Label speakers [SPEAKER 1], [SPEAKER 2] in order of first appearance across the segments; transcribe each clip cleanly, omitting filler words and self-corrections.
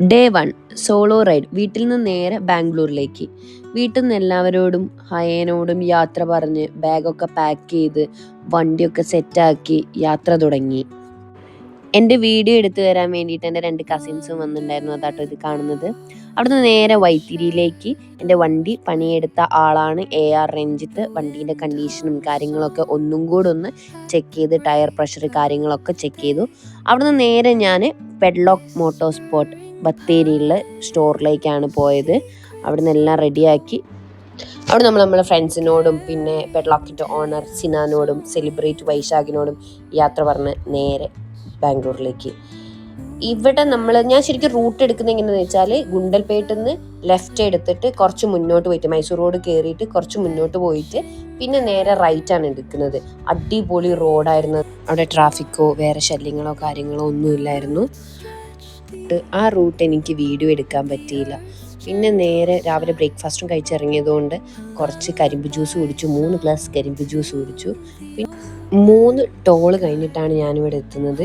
[SPEAKER 1] Day 1 solo ride. വീട്ടിൽ നിന്ന് നേരെ ബാംഗ്ലൂരിലേക്ക്. വീട്ടിൽ നിന്ന് എല്ലാവരോടും ഹയേനോടും യാത്ര പറഞ്ഞ് ബാഗൊക്കെ പാക്ക് ചെയ്ത് വണ്ടിയൊക്കെ സെറ്റാക്കി യാത്ര തുടങ്ങി. എൻ്റെ വീഡിയോ എടുത്തു തരാൻ വേണ്ടിയിട്ട് എൻ്റെ 2 കസിൻസും വന്നിട്ടുണ്ടായിരുന്നു. അതാട്ടോ ഇത് കാണുന്നത്. അവിടുന്ന് നേരെ വൈത്തിരിയിലേക്ക്. എൻ്റെ വണ്ടി പണിയെടുത്ത ആളാണ് AR രഞ്ജിത്ത്. വണ്ടീൻ്റെ കണ്ടീഷനും കാര്യങ്ങളൊക്കെ ഒന്നും കൂടെ ഒന്ന് ചെക്ക് ചെയ്ത് ടയർ പ്രഷർ കാര്യങ്ങളൊക്കെ ചെക്ക് ചെയ്തു. അവിടുന്ന് നേരെ ഞാൻ പെഡ്ലോക്ക് മോട്ടോർ സ്പോർട്ട് ബത്തേരിയിലുള്ള സ്റ്റോറിലേക്കാണ് പോയത്. അവിടുന്ന് എല്ലാം റെഡിയാക്കി അവിടെ നമ്മളെ ഫ്രണ്ട്സിനോടും പിന്നെ പെഡ്ലോക്കിൻ്റെ ഓണർ സിനാനോടും സെലിബ്രേറ്റ് വൈശാഖിനോടും യാത്ര പറഞ്ഞ് നേരെ ബാംഗ്ലൂരിലേക്ക്. ഇവിടെ ഞാൻ ശരിക്കും റൂട്ട് എടുക്കുന്നത് എങ്ങനെയാണെന്ന് വെച്ചാൽ ഗുണ്ടൽപേട്ടിൽ നിന്ന് ലെഫ്റ്റ് എടുത്തിട്ട് കുറച്ച് മുന്നോട്ട് പോയിട്ട് മൈസൂർ റോഡ് കയറിയിട്ട് കുറച്ച് മുന്നോട്ട് പോയിട്ട് പിന്നെ നേരെ റൈറ്റാണ് എടുക്കുന്നത്. അടിപൊളി റോഡായിരുന്നു. അവിടെ ട്രാഫിക്കോ വേറെ ശല്യങ്ങളോ കാര്യങ്ങളോ ഒന്നുമില്ലായിരുന്നു. ആ റൂട്ട് എനിക്ക് വീഡിയോ എടുക്കാൻ പറ്റിയില്ല. പിന്നെ നേരെ രാവിലെ ബ്രേക്ക്ഫാസ്റ്റും കഴിച്ചിറങ്ങിയതുകൊണ്ട് കുറച്ച് കരിമ്പ് ജ്യൂസ് കുടിച്ചു. 3 ഗ്ലാസ് കരിമ്പ് ജ്യൂസ് കുടിച്ചു. പിന്നെ 3 ടോള് കഴിഞ്ഞിട്ടാണ് ഞാനിവിടെ എത്തുന്നത്.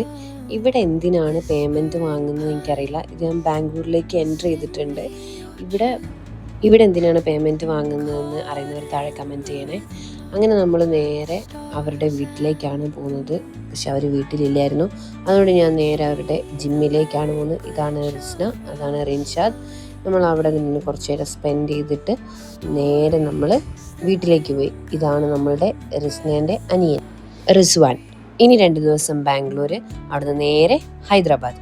[SPEAKER 1] ഇവിടെ എന്തിനാണ് പേയ്മെൻറ്റ് വാങ്ങുന്നത് എനിക്കറിയില്ല. ഇത് ഞാൻ ബാംഗ്ലൂരിലേക്ക് എൻ്റർ ചെയ്തിട്ടുണ്ട്. ഇവിടെ എന്തിനാണ് പേയ്മെൻറ്റ് വാങ്ങുന്നതെന്ന് അറിയുന്നവർ താഴെ കമൻറ്റ് ചെയ്യണേ. അങ്ങനെ നമ്മൾ നേരെ അവരുടെ വീട്ടിലേക്കാണ് പോകുന്നത്. പക്ഷെ അവർ വീട്ടിലില്ലായിരുന്നു. അതുകൊണ്ട് ഞാൻ നേരെ അവരുടെ ജിമ്മിലേക്കാണ് പോകുന്നത്. ഇതാണ് റിസ്ന, അതാണ് റിൻഷാദ്. നമ്മൾ അവിടെ നിന്ന് കുറച്ച് നേരം സ്പെൻഡ് ചെയ്തിട്ട് നേരെ നമ്മൾ വീട്ടിലേക്ക് പോയി. ഇതാണ് നമ്മളുടെ റിസ്നേൻ്റെ അനിയൻ റിസ്വാൻ. ഇനി 2 ദിവസം ബാംഗ്ലൂർ, അവിടുന്ന് നേരെ ഹൈദരാബാദ്.